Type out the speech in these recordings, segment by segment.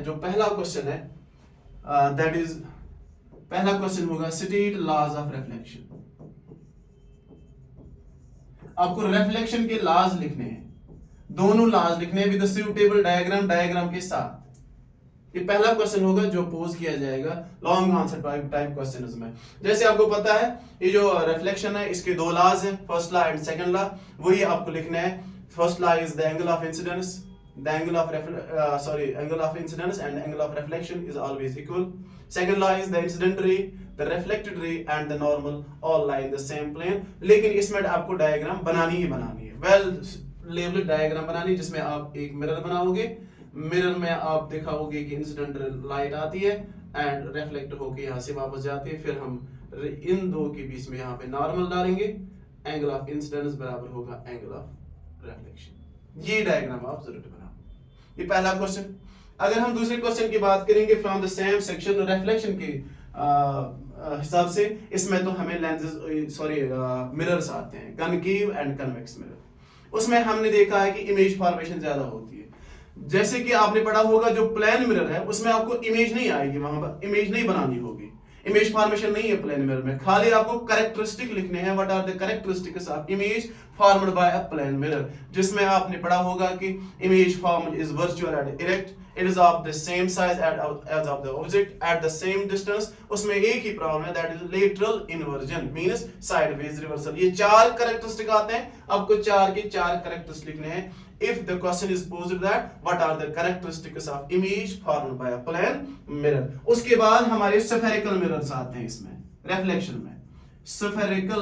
जो पहला क्वेश्चन है दैट इज पहला क्वेश्चन होगा स्टेट लॉज ऑफ रिफ्लेक्शन। आपको रिफ्लेक्शन के लॉज लिखने हैं, दोनों लॉज लिखने हैं विद सूटेबल डायग्राम के साथ। ये पहला क्वेश्चन होगा जो पोज किया जाएगा लॉन्ग आंसर टाइप क्वेश्चंस में। जैसे आपको पता है ये जो रिफ्लेक्शन है इसके दो लॉज हैं, first law and second law, वही आपको लिखना है। First law is the angle of incidence, the angle of incidence and angle of reflection is always equal. Second law is the incident ray, the reflected ray and the normal all lie in the same plane. लेकिन इसमें आपको diagram बनानी ही बनानी है, well labelled diagram बनानी, जिसमें आप एक मिरर बनाओगे, मिरर में आप दिखाओगे कि इंसिडेंट लाइट आती है एंड रिफ्लेक्ट होके यहाँ से वापस जाती है, फिर हम इन दो के बीच में यहाँ पे नॉर्मल डालेंगे, एंगल ऑफ इंसिडेंस बराबर होगा एंगल ऑफ रिफ्लेक्शन। ये डायग्राम आप जरूर बनाओ। ये पहला क्वेश्चन। अगर हम दूसरे क्वेश्चन की बात करेंगे from the same section reflection के हिसाब से, इसमें तो हमें लेंसेज मिरर्स आते हैं, कनकेव एंड कन्वेक्स मिरर। उसमें हमने देखा है कि इमेज फॉर्मेशन ज्यादा होती है। जैसे कि आपने पढ़ा होगा जो प्लेन मिरर है उसमें आपको इमेज नहीं आएगी, वहां पर इमेज नहीं बनानी होगी, इमेज फॉर्मेशन नहीं है प्लेन मिरर में, खाली आपको कैरेक्टरिस्टिक लिखने हैं, what are the characteristics of image formed by a plane mirror. जिसमें आपने पढ़ा होगा कि image form is virtual and erect, it is of the same size as of the object at the same distance. उसमें एक ही problem है, that is lateral inversion means sideways reversal. ये चार कैरेक्टरिस्टिक आते हैं, आपको चार के चार कैरेक्टरिस्टिक लिखने हैं। If the question is posed that what are the characteristics of image formed by a plane mirror, उसके बाद हमारे spherical mirrors आते हैं इसमें रिफ्लेक्शन में। spherical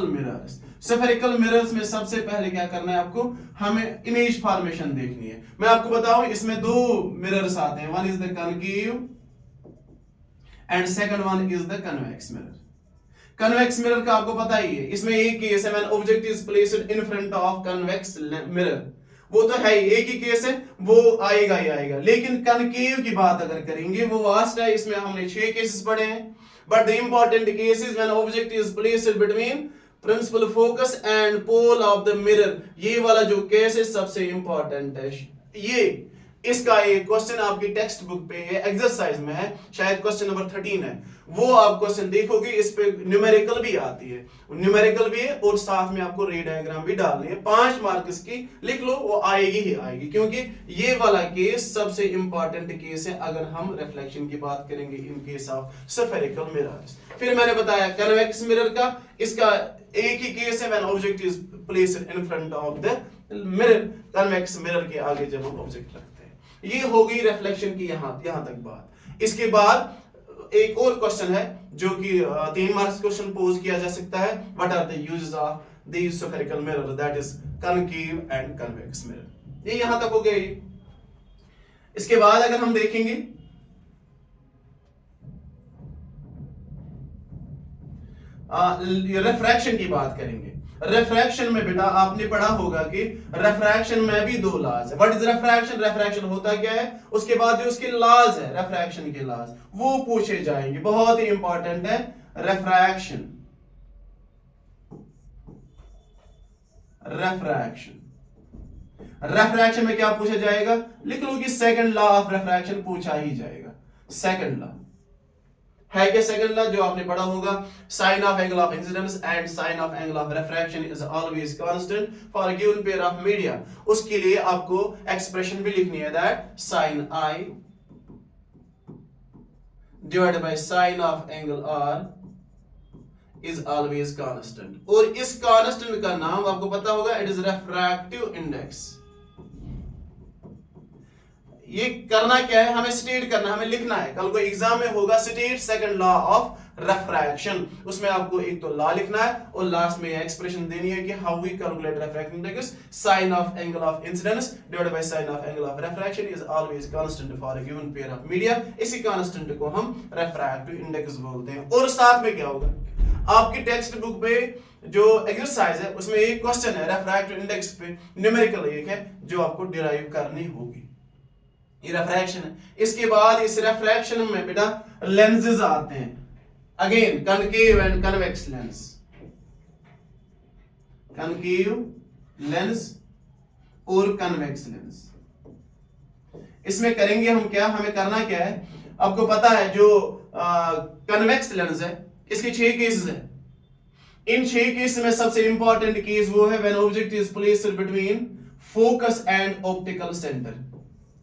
mirrors में सबसे पहले क्या करना है आपको, हमें इमेज फॉर्मेशन देखनी है। मैं आपको बताऊं इसमें दो मिरर्स आते हैं, one is the concave and second one is the convex mirror. Convex mirror का आपको पता ही है, इसमें एक केस है when object is placed in front of convex mirror, वो तो है एक ही केस है, वो आएगा ही आएगा। लेकिन कनकेव की बात अगर करेंगे वो वास्ट है, इसमें हमने 6 केसेस पढ़े हैं। But the important case is when object is placed between principal focus and pole of the mirror. ये वाला जो केस है सबसे इंपॉर्टेंट है। ये इसका एक क्वेश्चन आपकी टेक्स्ट बुक पे है, एक्सरसाइज में है, शायद क्वेश्चन नंबर 13 है, वो आप क्वेश्चन देखोगे, इस पे न्यूमेरिकल भी आती है, न्यूमेरिकल भी है और साथ में आपको रे डायग्राम भी डालनी है। 5 मार्क्स की लिख लो, वो आएगी ही आएगी, क्योंकि ये वाला केस सबसे इंपॉर्टेंट केस है अगर हम रिफ्लेक्शन की बात करेंगे इन केस ऑफ स्फेरिकल मिरर्स। फिर मैंने बताया कन्वेक्स मिरर का, इसका एक ही केस है when object is placed in front of the mirror, convex mirror के आगे जब हम ऑब्जेक्ट रखते हैं। ये हो गई रिफ्लेक्शन की यहां तक बात। इसके बाद एक और क्वेश्चन है जो कि 3 मार्क्स क्वेश्चन पोज किया जा सकता है, what are the uses of these spherical mirror, that is concave and convex mirror. ये यहां तक हो गई। इसके बाद अगर हम देखेंगे रिफ्रैक्शन की बात करेंगे। रिफ्रैक्शन में बेटा आपने पढ़ा होगा कि रिफ्रैक्शन में भी 2 लॉज है। व्हाट इज रिफ्रैक्शन, रिफ्रैक्शन होता क्या है, उसके बाद जो उसके लॉज है रिफ्रैक्शन के लॉज वो पूछे जाएंगे, बहुत ही इंपॉर्टेंट है। रिफ्रैक्शन रिफ्रैक्शन में क्या पूछा जाएगा, लिख लो कि सेकंड लॉ ऑफ रिफ्रैक्शन पूछा ही जाएगा। सेकंड लॉ है क्या, सेकंड लॉ जो आपने पढ़ा होगा, sine of angle of incidence and sine of angle of refraction is always constant for a given pair of media. उसके लिए आपको एक्सप्रेशन भी लिखनी है, that sine i divided by sine of angle r is always constant. और इस constant का नाम आपको पता होगा, इट इज रिफ्रैक्टिव इंडेक्स। ये करना क्या है, हमें स्टेट करना, हमें लिखना है, कल को एग्जाम में होगा state second law of refraction. उसमें आपको एक तो लॉ लिखना है और लास्ट में एक्सप्रेशन देनी है कि how we calculate refractive index, sine of angle of incidence divided by sine of angle of refraction is always constant for a given pair of media. इसी कांस्टेंट को हम रिफ्रैक्टिव इंडेक्स बोलते हैं। और साथ में क्या होगा, आपकी टेक्स्ट बुक पे जो एक्सरसाइज है उसमें एक क्वेश्चन है रिफ्रैक्टिव इंडेक्स पे, न्यूमेरिकल एक है जो आपको डिराइव करनी होगी। ये रिफ्रैक्शन है। इसके बाद इस रिफ्रैक्शन में बेटा लेंसेज आते हैं, again concave and convex lens, concave lens और कन्वेक्स लेंस। इसमें करेंगे हम क्या, हमें करना क्या है, आपको पता है जो कन्वेक्स लेंस है इसके 6 केसेस है। इन 6 केस में सबसे इंपॉर्टेंट केस वो है when object is placed between focus and optical centre.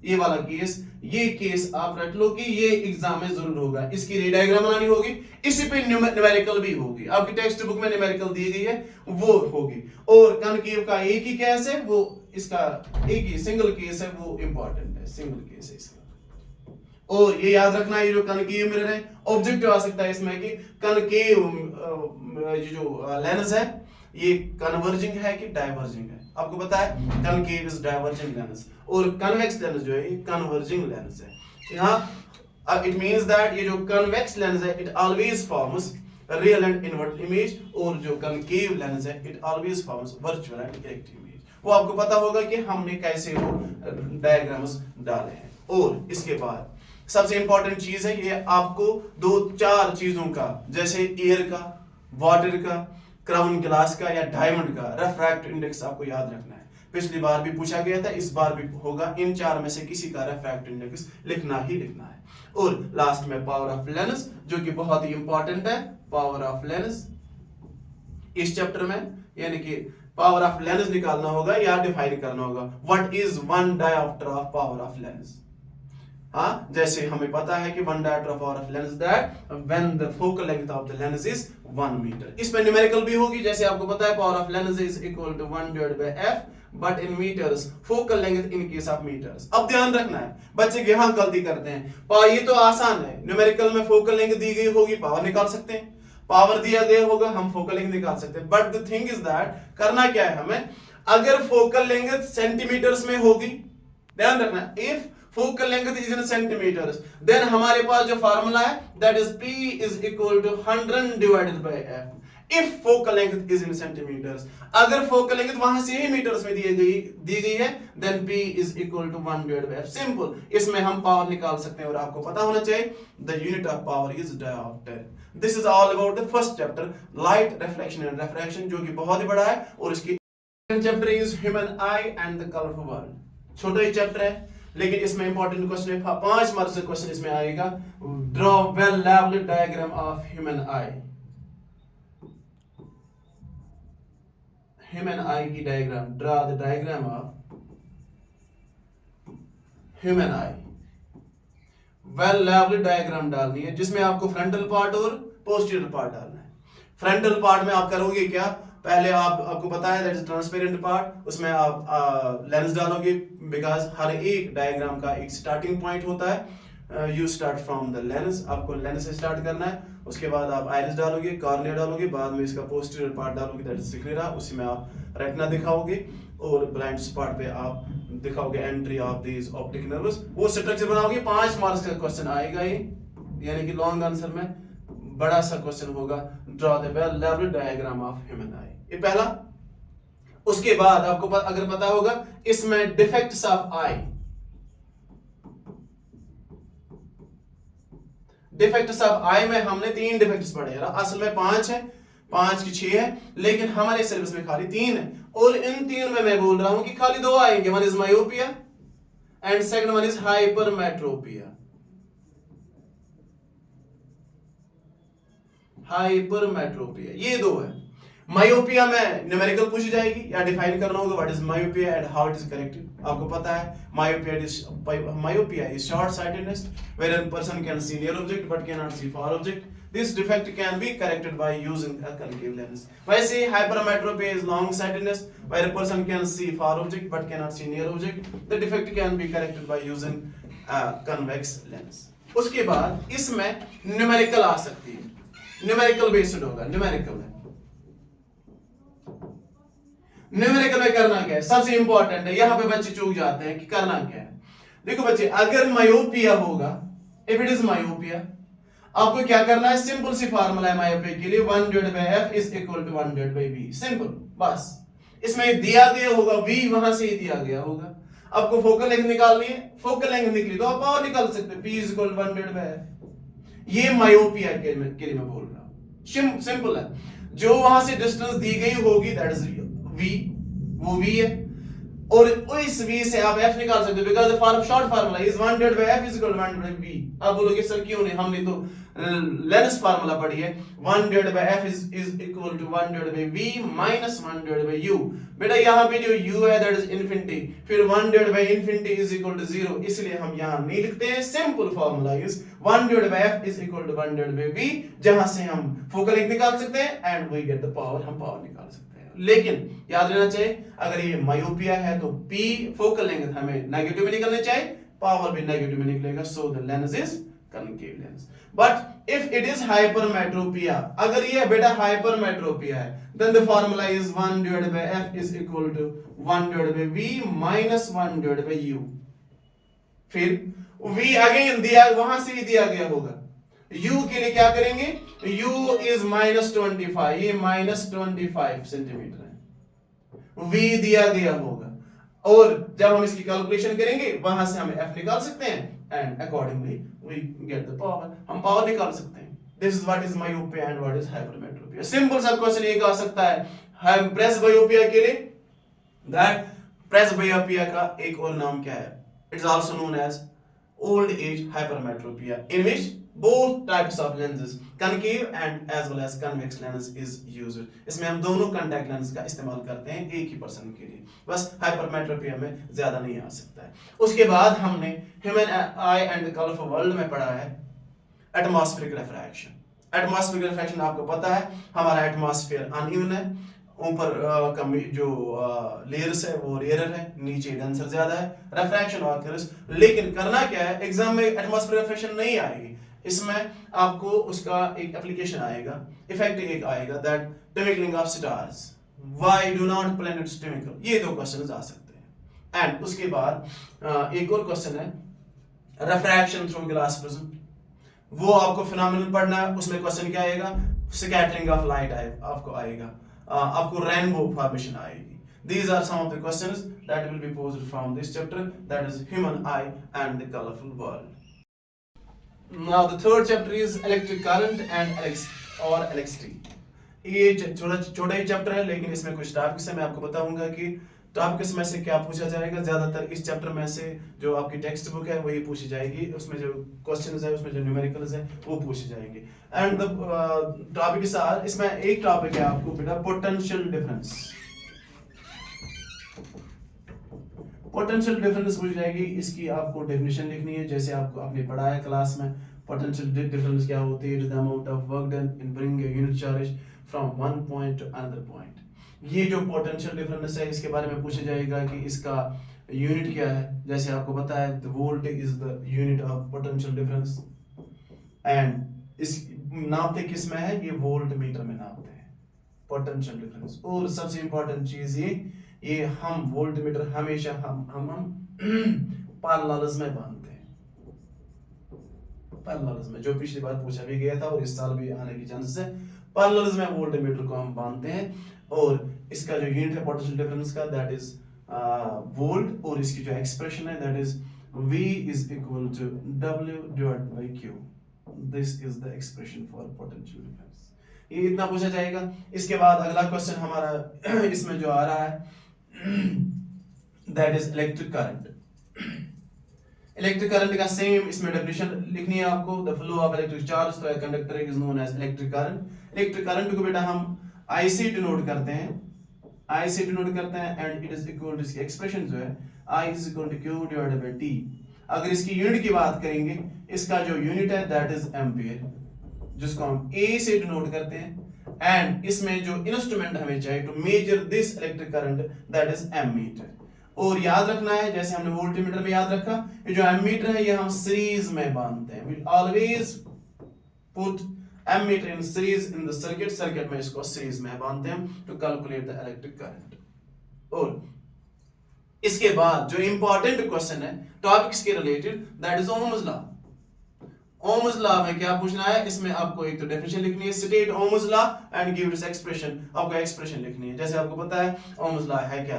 ये वाला केस, ये केस आप रट लो कि ये एग्जाम में जरूर होगा। इसकी रे डायग्राम बनानी होगी, इसी पे न्यूमेरिकल भी होगी, आपकी टेक्स्ट बुक में न्यूमेरिकल दी गई है वो होगी। और कनकेव का एक ही केस है, वो इसका एक ही सिंगल केस है, वो इंपॉर्टेंट है, सिंगल केस है इसका। और ये याद रखना है, ये जो कनकेव मिरर है, ऑब्जेक्टिव आ सकता है इसमें कि कनकेव जो लेंस है ये कन्वर्जिंग है कि डाइवर्जिंग है। आपको पता है कनकेव इज डाइवर्जिंग लेंस और कन्वेक्स लेंस जो है ये कन्वर्जिंग लेंस है। यहाँ इट मींस दैट ये जो कन्वेक्स लेंस है it always forms real and invert image, और जो कनकेव लेंस है it always forms virtual and direct image. वो आपको पता होगा कि हमने कैसे वो डायग्राम्स डाले हैं। और इसके बाद सबसे इंपॉर्टेंट चीज है ये आपको 2-4 चीजों का, जैसे एयर का, वाटर का, क्राउन ग्लास का या डायमंड का रेफ्रैक्ट इंडेक्स आपको याद रखना है। पिछली बार भी पूछा गया था, इस बार भी होगा। इन 4 में से किसी का रेफ्रैक्ट इंडेक्स लिखना ही लिखना है। और लास्ट में पावर ऑफ लेंस, जो कि बहुत ही इंपॉर्टेंट है। पावर ऑफ लेंस इस चैप्टर में, यानी कि पावर ऑफ लेंस निकालना होगा या डिफाइन करना होगा। What is 1 dioptre of power of lens. हाँ, जैसे हमें पता है कि 1 dioptre of power of lens that when the focal length of the lens is 1 metre. इसमें न्यूमेरिकल भी होगी, जैसे आपको पता है power of lens is equal to 1/f, but in metres focal length in case of metres. अब ध्यान रखना है, बच्चे यहाँ गलती करते हैं। ये तो आसान है, न्यूमेरिकल में फोकल लेंथ दी गई होगी, पावर निकाल सकते हैं। पावर दिया गया होगा, हम फोकल लेंथ निकाल सकते हैं। But the thing is that करना क्या है हमें, अगर फोकल लेंथ सेंटीमीटर्स में होगी, ध्यान रखना, if focal length is in centimeters, then हमारे पास जो फार्मूला है that is P is equal to 100 divided by f. If focal length is in centimeters, अगर focal length वहां से ही मीटर्स में दी गई है, then P is equal to 1 divided by f. Simple. इसमें हम पावर निकाल सकते हैं और आपको पता होना चाहिए the unit of power is diopter. This is all about the first chapter, light, reflection and refraction, जो कि बहुत ही बड़ा है। और इसकी chapter is human eye and the colorful world. छोटा ही चैप्टर है, लेकिन इसमें इंपॉर्टेंट क्वेश्चन है, 5 मार्क्स का क्वेश्चन इसमें आएगा। Draw well labelled diagram of human eye. Human eye की diagram, draw the diagram of human eye. Well labelled diagram डालनी है, जिसमें आपको फ्रंटल पार्ट और पोस्टीरियर पार्ट डालना है। फ्रंटल पार्ट में आप करोगे क्या, पहले आपको पता है दैट इज ट्रांसपेरेंट पार्ट, उसमें आप लेंस डालोगे, बिकॉज हर एक डायग्राम का एक स्टार्टिंग पॉइंट होता है। You start from the lens, आपको लेंस से स्टार्ट करना है। उसके बाद आप आइरिस डालोगे, कॉर्निया डालोगे, बाद में इसका पोस्टीरियर पार्ट डालोगे दैट इज सिक्लेरा, उसी में आप रेटिना दिखाओगे और ब्लाइंड स्पॉट पे आप दिखाओगे entry of this optic nerves. वो स्ट्रक्चर बनाओगे। 5 मार्क्स का क्वेश्चन आएगा ये, यानी कि लॉन्ग आंसर में बड़ा सा क्वेश्चन होगा, draw the well labelled diagram of human eye. ये पहला। उसके बाद आपको अगर पता होगा इसमें defects of eye, defects of eye में हमने 3 डिफेक्ट्स पढ़े हैं। असल में 5 है, 5 की 6 है, लेकिन हमारे सिलेबस में खाली 3 है। और इन 3 में मैं बोल रहा हूं कि खाली 2 आएंगे, one is myopia and second one is hypermetropia. Hypermetropia, ये 2 है। मायोपिया में न्यूमेरिकल पूछी जाएगी या डिफाइन करना होगा what is myopia and how it is corrected. आपको पता है myopia is short sightedness where a person can see near object but cannot see far object. This defect can be corrected by using a concave lens. वैसे hypermetropia is long sightedness where a person can see far object but cannot see near object. The defect can be corrected by using a convex lens. उसके बाद इसमें numerical आ सकती है, numerical based होगा। Numerical में करना क्या है, सबसे इंपॉर्टेंट है, यहां पे बच्चे चूक जाते हैं कि करना क्या है। देखो बच्चे, अगर मायोपिया होगा, इफ इट इज मायोपिया, आपको क्या करना है, सिंपल सी फार्मूला है मायोपिया के लिए, 1/f is equal to 1/v। Simple, बस। इसमें दिया गया होगा v, वहां से ही दिया गया होगा। आपको फोकल लेंथ निकालनी है, फोकल लेंथ निकली तो आप पावर निकाल सकते हो, p is equal to 1/f। ये मायोपिया के लिए मैं बोल रहा हूं, सिंपल है। जो वहां से डिस्टेंस दी गई होगी दैट इज v, वो v है। और इस v से आप f निकाल सकते हो because the form short formula is 1 divided by f is equal to 1 divided by v। अब बोलोगे सर क्यों नहीं, हमने तो लेंस फार्मूला पढ़ी है 1 divided by f is equal to 1 divided by v minus 1 divided by u। बेटा यहाँ पे जो u है दैट इज इंफिनिटी, फिर 1 divided by infinity is equal to 0, इसलिए हम यहाँ नहीं लिखते हैं। Simple formula is 1 divided by f is equal to 1 divided by v, जहां से हम फोकल लेंथ निकाल सकते हैं and we get the power, हम पावर निकाल सकते हैं। लेकिन याद रहना चाहिए अगर ये मायोपिया है तो p फोकल लेंथ हमें नेगेटिव में निकलनी चाहिए, पावर भी नेगेटिव में निकलेगा, so the lens is concave lens. But if it is hypermetropia, अगर ये बेटा हाइपरमेट्रोपिया है then the formula is 1 divided by f is equal to 1 divided by v minus 1 divided by u। फिर v again दिया, वहां से ही दिया गया होगा, u के लिए क्या करेंगे, u is minus 25, ये minus 25 सेंटीमीटर है, v दिया गया होगा, और जब हम इसकी कैलकुलेशन करेंगे वहां से हम f निकाल सकते हैं and accordingly we get the power, हम पावर निकाल सकते हैं। This is what is myopia and what is hypermetropia. Simple सा क्वेश्चन एक आ सकता है प्रेसबायोपिया के लिए, दैट प्रेसबायोपिया का एक और नाम क्या है, it's also known as old age hypermetropia in which both types of lenses concave and as well as convex lens is used। इसमें हम दोनों contact lens का इस्तेमाल करते हैं एक ही पर्सन के लिए, बस hypermetropia में ज्यादा नहीं आ सकता है। उसके बाद हमने human eye and the colorful world में पढ़ा है atmospheric refraction। atmospheric refraction आपको पता है हमारा एटमॉस्फेयर अनइवन है, ऊपर का जो लेयर्स है वो रेयर है, नीचे डेंसर ज्यादा है, रिफ्रैक्शन ऑकर्स। लेकिन करना क्या है, एग्जाम में एटमॉस्फेरिक रिफ्रैक्शन नहीं आएगी, इसमें आपको उसका एक एप्लीकेशन आएगा, इफेक्ट एक आएगा, that twinkling of stars, why do not planets twinkle, ये दो क्वेश्चंस आ सकते हैं। एंड उसके बाद एक और क्वेश्चन है रिफ्रैक्शन थ्रू ग्लास प्रिज्म, वो आपको फिनोमेनन पढ़ना है, उसमें क्वेश्चन क्या आएगा, स्कैटरिंग ऑफ लाइट आपको आएगा, आपको रेनबो फॉर्मेशन आएगी। These are some of the questions that will be posed from this chapter, that is human eye and the colorful world. Now the third chapter is electric current and electricity। ये छोटा ही chapter है लेकिन इसमें कुछ topics है, मैं आपको बताऊंगा कि टॉपिक्स में से क्या पूछा जाएगा। ज्यादातर इस चैप्टर में से जो आपकी टेक्स्ट बुक है वही पूछी जाएगी, उसमें जो क्वेश्चंस है उसमें जो न्यूमेरिकल्स है वो पूछे जाएंगे। एंड द टॉपिक्स आर, इसमें एक टॉपिक है आपको बेटा पोटेंशियल डिफरेंस। पोटेंशियल डिफरेंस पूछी जाएगी, इसकी आपको डेफिनेशन लिखनी है, जैसे आपको आपने पढ़ा है क्लास में। पोटेंशियल डिफरेंस क्या होती है, it is the amount of work done in bringing a unit charge from one point two another point. ये जो पोटेंशियल डिफरेंस है इसके बारे में पूछा जाएगा कि इसका यूनिट क्या है, जैसे आपको पता है the volt is the unit of potential difference, and इस नापते किस में है, ये वोल्ट मीटर में नापते हैं पोटेंशियल डिफरेंस। और सबसे इंपॉर्टेंट चीज ये हम वोल्ट मीटर हमेशा हम पैरेलल्स में बांधते हैं, पैरेलल्स में, जो पिछली बार पूछा भी गया था और इस साल भी आने की चांसेस है, पैरेलल्स में वोल्ट मीटर को हम बांधते हैं। और इसका जो यूनिट है पोटेंशियल डिफरेंस का दैट इज वोल्ट, और इसकी जो एक्सप्रेशन है that is V is equal to W divided by Q। This is the expression for potential difference. ये इतना पूछा जाएगा। इसके बाद अगला क्वेश्चन हमारा इसमें जो आ रहा है that is electric current. Electric current का सेम इसमें डेफिनेशन लिखनी है आपको, the flow of electric charge through a conductor is known as electric current. Electric current को बेटा हम I से डिनोट करते हैं, I से डिनोट करते हैं, and it is equal to, इसकी एक्सप्रेशन जो है I is equal to Q divided by T। अगर इसकी यूनिट की बात करेंगे, इसका जो यूनिट है दैट इज एम्पियर, जिसको हम A से डिनोट करते हैं, एंड इसमें जो इंस्ट्रूमेंट हमें चाहिए to measure this electric current that is ammeter. और याद रखना है जैसे हमने वोल्टमीटर में याद रखा, ये जो एमीटर है ये हम सीरीज में बांधते हैं, we always put ammeter in series in the circuit, circuit में इसको सीरीज में बांधते हैं to calculate the electric current. और इसके बाद जो इंपॉर्टेंट क्वेश्चन है टॉपिक्स के related that is Ohm's law. Ohm's law में क्या पूछना है, इसमें आपको एक तो डेफिनेशन लिखनी है, state Ohm's law and give its expression, आपको एक्सप्रेशन लिखनी है। जैसे आपको पता है ओम्स लॉ है क्या,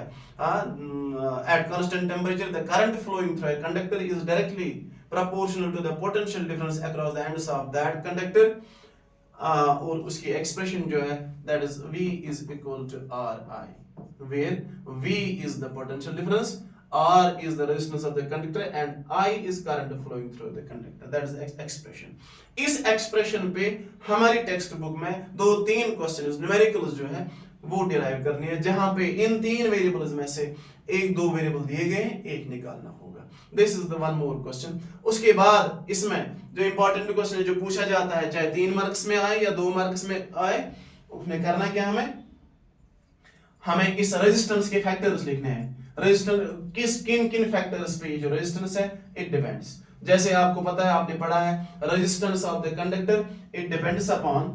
at constant temperature the current flowing through a conductor is directly proportional to the potential difference across the ends of that conductor। और उसकी एक्सप्रेशन जो है that is V is equal to RI, where V is the potential difference, R is the resistance of the conductor and I is current flowing through the conductor. That is the expression. इस expression पे हमारी text book में 2-3 questions numericals जो है वो derive करनी है, जहां पे इन 3 वेरिएबल्स में से 1-2 वेरिएबल दिए गए हैं, एक निकालना होगा. This is the one more question. उसके बाद इसमें जो इंपॉर्टेंट क्वेश्चन है जो पूछा जाता है, चाहे 3 मार्क्स में आए या 2 मार्क्स में आए, उसमें करना क्या हमें इस रेजिस्टेंस के फैक्टर्स लिखने हैं. रेजिस्टेंस किन फैक्टर्स पे जो रेजिस्टेंस है इट डिपेंड्स. जैसे आपको पता है, आपने पढ़ा है resistance of the conductor it depends upon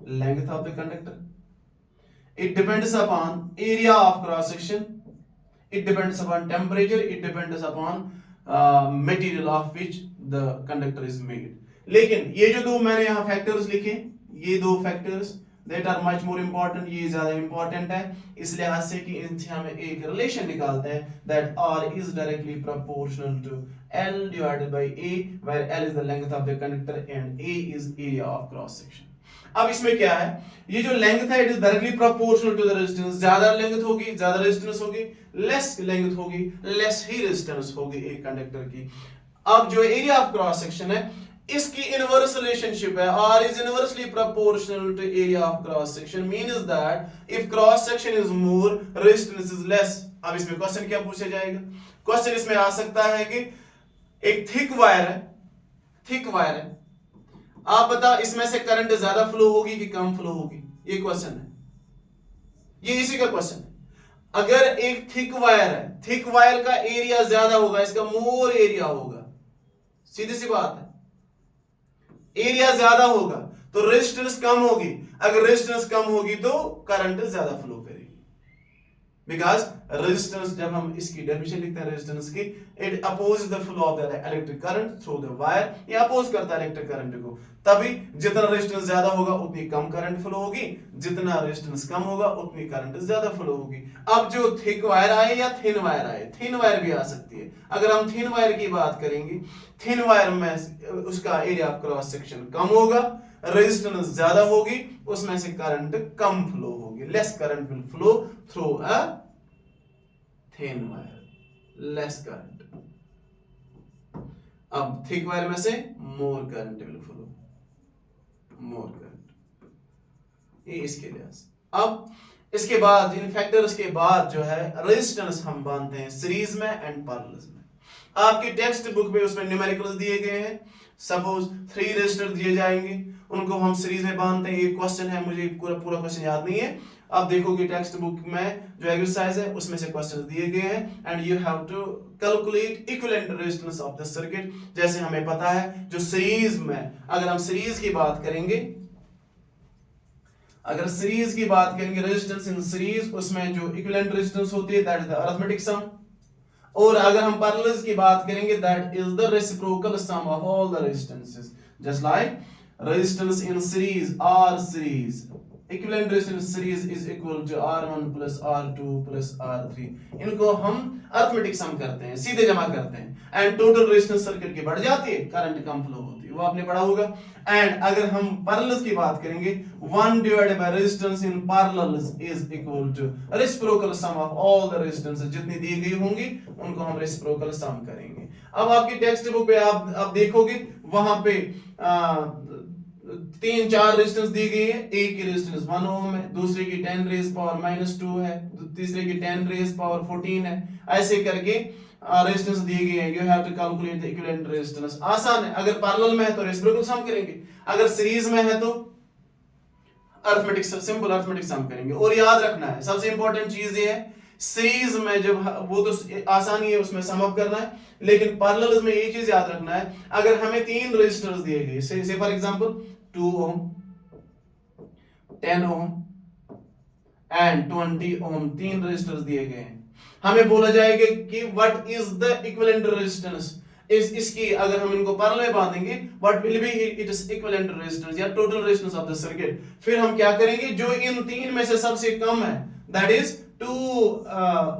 length of the conductor, it depends upon area of cross section, it depends upon temperature, it depends upon material of which the conductor is made. लेकिन ये जो 2 मैंने यहां factors लिखे, ये 2 factors that are much more important, ये ज्यादा important है इस लिहाज से कि इनसे हम एक रिलेशन निकालते हैं that R is directly proportional to L divided by A, where L is the length of the conductor and A is area of cross section. अब इसमें क्या है, ये जो लेंथ है it is directly proportional to the resistance. ज्यादा length होगी ज्यादा रेजिस्टेंस होगी, लेस लेंथ होगी लेस ही रेजिस्टेंस होगी एक कंडक्टर की. अब जो एरिया ऑफ क्रॉस सेक्शन है इसकी इनवर्स रिलेशनशिप है, R is inversely proportional to area of cross section, means that if cross section is more resistance is less. अब इसमें क्वेश्चन क्या पूछा जाएगा, क्वेश्चन इसमें आ सकता है कि एक थिक वायर है, आप बताओ इसमें से करंट ज्यादा फ्लो होगी कि कम फ्लो होगी, ये क्वेश्चन है, ये इसी का क्वेश्चन है. अगर एक थिक वायर है, थिक वायर का एरिया ज्यादा होगा, इसका मोर एरिया होगा, सीधी सी बात है, एरिया ज्यादा होगा तो रेजिस्टेंस कम होगी, अगर रेजिस्टेंस कम होगी तो करंट ज्यादा फ्लो करेगी. बिकॉज रेजिस्टेंस, जब हम इसकी डेफिनेशन लिखते हैं रेजिस्टेंस की, it opposes the flow of the electric current through the wire, ये अपोज करता है इलेक्ट्रिक करंट को. तभी जितना रेजिस्टेंस ज्यादा होगा उतनी कम करंट फ्लो होगी, जितना रेजिस्टेंस कम होगा उतनी करंट ज्यादा फ्लो होगी. अब जो थिक वायर आए या थिन वायर आए, थिन वायर भी आ सकती है. अगर हम थिन वायर की बात करेंगे, थिन वायर में उसका एरिया ऑफ क्रॉस सेक्शन कम होगा, रेजिस्टेंस ज्यादा होगी, उसमें से करंट कम फ्लो होगी, less current will flow through a thin wire, less current. अब थिक वायर में से मोर current will flow, more current, ये इसके लिहाज. अब इसके बाद इन फैक्टर्स के बाद जो है रेजिस्टेंस हम बांधते हैं सीरीज में एंड पैरेलल में. आपकी टेक्स्ट बुक में उसमें न्यूमेरिकल्स दिए गए हैं. सपोज 3 रेजिस्टर दिए जाएंगे, उनको हम सीरीज में बांधते हैं. एक क्वेश्चन है, मुझे पूरा क्वेश्चन याद नहीं है. आप देखोगे टेक्स्ट बुक में जो एक्सरसाइज है उसमें से क्वेश्चंस दिए गए हैं and you have to calculate equivalent resistance of the circuit. जैसे हमें पता है जो सीरीज में, अगर हम सीरीज की बात करेंगे, रेजिस्टेंस इन सीरीज, उसमें जो इक्विवेलेंट रेजिस्टेंस होती है that is the arithmetic sum. और अगर हम पैरेलल्स की बात करेंगे that is the reciprocal sum of all the resistances. Just like resistance in series, R series, equivalent resistance series is equal to R1 plus R2 plus R3. इनको हम arithmetic सम करते हैं, सीधे जमा करते हैं, एंड टोटल रेजिस्टेंस सर्किट की बढ़ जाती है, करंट कम फ्लो होती है, वो आपने पढ़ा होगा. एंड अगर हम पैरेलल्स की बात करेंगे, 1 divided by resistance in parallels is equal to reciprocal sum of all the resistances. जितनी दी गई होंगी उनको हम रेसिप्रोकल सम करेंगे. अब आपकी टेक्स्ट बुक पे आप देखोगे वहां पे 3-4 रेजिस्टेंस दी गई है. एक की रेजिस्टेंस 1 ओम है, दूसरे की 10 रेज पावर -2 है, तीसरे की 10 रेज पावर 14 है. ऐसे करके रेजिस्टेंस दी गई है. You have to calculate the equivalent resistance. आसान है. अगर पैरेलल में है तो रेसिप्रोकल सम करेंगे, अगर सीरीज में है तो अरिथमेटिक, सिंपल अरिथमेटिक सम करेंगे. और याद रखना है सबसे इंपॉर्टेंट चीज ये है, सीरीज में जब वो तो आसानी है उसमें सम अप करना है, लेकिन पैरेलल में एक चीज याद रखना है, अगर हमें 3 रेजिस्टर्स दिए गए, से for example 2 ohm, 10 ohm and 20 ohm, 3 resistors दिए गए हैं, हमें बोला जाएगा कि what is the equivalent resistance. इसकी अगर हम इनको पैरेलल में बांधेंगे, what will be it is equivalent resistance या total resistance of the circuit. फिर हम क्या करेंगे, जो इन 3 में से सबसे कम है दैट इज 2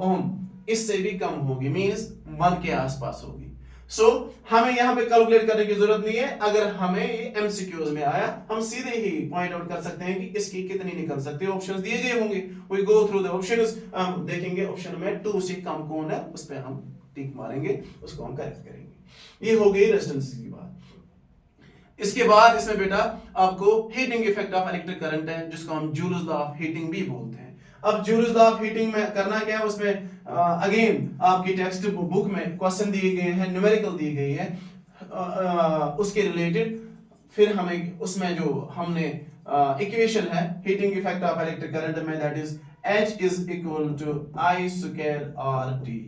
ओम, इससे भी कम होगी, मींस 1 के आसपास होगी. सो हमें यहाँ पे कैलकुलेट करने की जरूरत नहीं है। अगर हमें ये एमसीक्यूज में आया, हम सीधे ही पॉइंट आउट कर सकते हैं कि इसकी कितनी निकल सकती है। ऑप्शंस दिए गए होंगे, we go through the options, हम देखेंगे ऑप्शन में 2 से कम कौन है, उस पे हम टिक मारेंगे, उसको हम करेक्ट करेंगे। ये हो गई रेजिस्टेंस की बात। इसके बाद इसमें बेटा आपको heating effect of electric current है, जिसको हम जूल्स लॉ ऑफ हीटिंग भी बोलते हैं। अब जूल्स लॉ ऑफ हीटिंग में करना क्या है, उसमें अगेन आपकी टेक्स्ट बुक में क्वेश्चन दिए गए हैं, न्यूमेरिकल दी गई है उसके रिलेटेड। फिर हमें उसमें जो हमने इक्वेशन है heating effect of electric current में, that is H is equal to I square RT।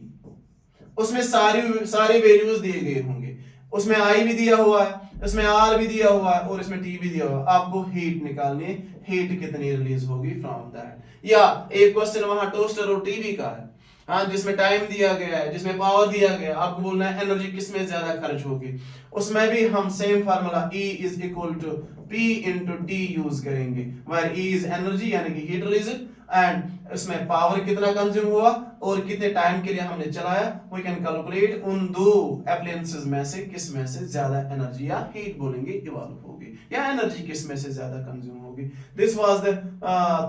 उसमें सारी वैल्यूज दिए गए होंगे, उसमें I भी दिया हुआ है, इसमें R भी दिया हुआ है और इसमें T भी दिया हुआ है। आपको हीट निकालनी है, हीट कितनी रिलीज होगी फ्रॉम दैट। या एक क्वेश्चन वहां टोस्टर और टीवी का है, हाँ, जिसमें टाइम दिया गया है, जिसमें पावर दिया गया है, आपको बोलना है एनर्जी किसमें ज्यादा खर्च होगी। उसमें भी हम same formula E is equal to P into T use करेंगे, वेयर E इज एनर्जी यानी कि हीट रिलीज, एंड इसमें पावर कितना कंज्यूम हुआ और कितने टाइम के लिए हमने चलाया। वी कैन कैलकुलेट उन दो एप्लायंसेस में से किस में से ज्यादा एनर्जी या हीट बोलेंगे इवॉल्व होगी, या एनर्जी किस में से ज्यादा कंज्यूम होगी। This was the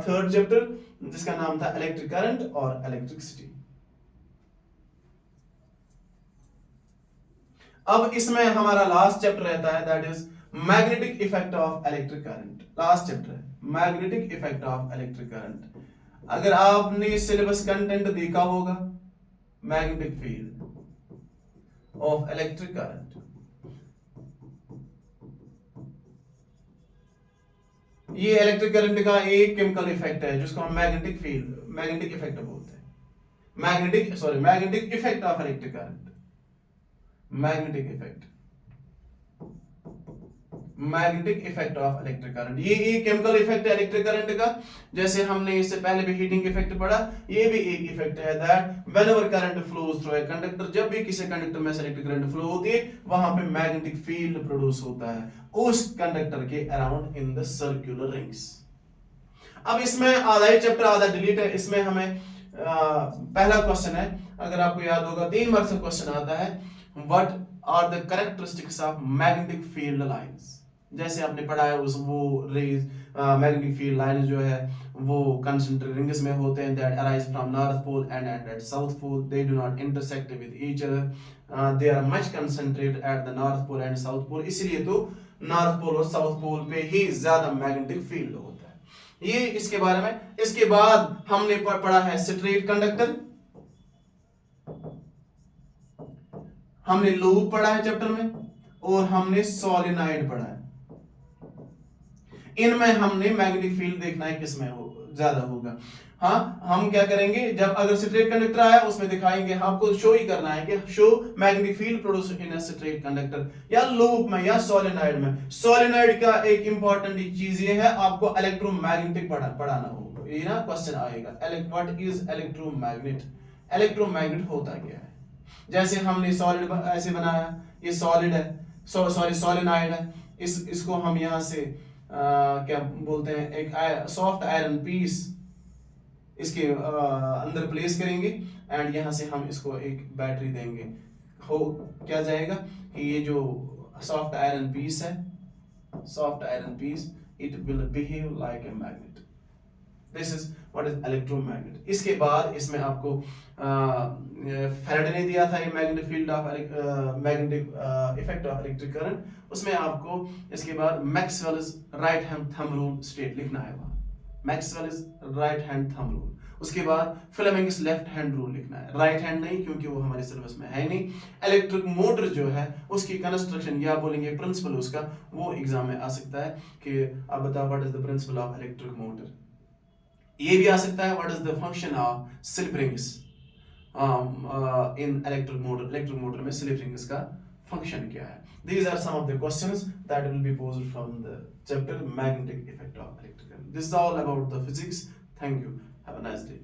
third chapter, जिसका नाम था इलेक्ट्रिक करंट और इलेक्ट्रिसिटी। अब इसमें हमारा लास्ट चैप्टर रहता है, that is magnetic effect of electric current. Last chapter है magnetic effect of electric current. अगर आपने सिलेबस कंटेंट देखा होगा, magnetic field of electric current, ये इलेक्ट्रिक करंट का एक केमिकल इफेक्ट है जिसको हम मैग्नेटिक फील्ड, मैग्नेटिक इफेक्ट बोलते हैं। Magnetic effect of electric current, magnetic effect of electric current, ये एक केमिकल इफेक्ट है इलेक्ट्रिक करंट का। जैसे हमने इससे पहले भी हीटिंग इफेक्ट पढ़ा, ये भी एक इफेक्ट है that whenever current flows through a conductor, जब भी किसी कंडक्टर में से इलेक्ट्रिक करंट फ्लो होती है, वहां पे मैग्नेटिक फील्ड प्रोड्यूस होता है उस कंडक्टर के around in the circular rings. अब इसमें आधा ही चैप्टर आधा डिलीट है। इसमें हमें पहला क्वेश्चन है, अगर आपको याद होगा 3 मार्क्स का क्वेश्चन आता है, what are the characteristics of magnetic field lines. जैसे आपने पढ़ा है उस वो रेज मैग्नेटिक फील्ड लाइन जो है वो कंसंट्रिक रिंग्स में होते हैं, that arise from north pole and at south pole, they do not intersect with each other, they are much concentrated at the north pole and south pole. इसलिए तो north pole और south pole पे ही ज्यादा magnetic field होता है। ये इसके बारे में। इसके बाद हमने पढ़ा है स्ट्रेट कंडक्टर, हमने लूप पढ़ा है चैप्टर में, और हमने सोलेनॉइड पढ़ा है। इनमें हमने मैग्नेटिक फील्ड देखना है किसमें ज्यादा होगा। हाँ, हम क्या करेंगे, जब अगर स्ट्रेट कंडक्टर आया उसमें दिखाएंगे, आपको शो ही करना है कि show magnetic field produce in a straight conductor, या लूप में या सोलेनॉइड में। सोलेनॉइड का एक इंपॉर्टेंट चीज ये है, आपको इलेक्ट्रोमैग्नेटिक पढ़ाना होगा, ये ना क्वेश्चन आएगा, व्हाट इज इलेक्ट्रोमैग्नेट, इलेक्ट्रोमैग्नेट होता क्या है। जैसे हमने सॉलिड ऐसे बनाया, ये सॉलिड है, सॉरी सोलेनॉइड है, इसको हम यहां से क्या बोलते हैं, एक सॉफ्ट आयरन पीस इसके अंदर प्लेस करेंगे, एंड यहां से हम इसको एक बैटरी देंगे। हो क्या जाएगा कि ये जो सॉफ्ट आयरन पीस है, soft iron piece, it will behave like a magnet. This is what is electromagnet. इसके बाद इसमें आपको फैराडे ने दिया था ये magnetic field of magnetic effect of electric current. उसमें आपको इसके बाद Maxwell's right hand thumb rule state लिखना है, Maxwell's right hand thumb rule. उसके बाद फ्लेमिंग्स लेफ्ट हैंड रूल लिखना है, राइट हैंड नहीं क्योंकि वो हमारे सिलेबस में है नहीं। इलेक्ट्रिक मोटर जो है उसकी कंस्ट्रक्शन या बोलेंगे प्रिंसिपल उसका, वो एग्जाम में आ सकता है कि आप बताओ what is the principle of electric motor. ये भी आ सकता है what is the function of slip rings in electric motor में स्लिप रिंग्स का फंक्शन क्या है। These are some of the questions that will be posed from the chapter magnetic effect of electric current. This is all about the physics. Thank you. Have a nice day.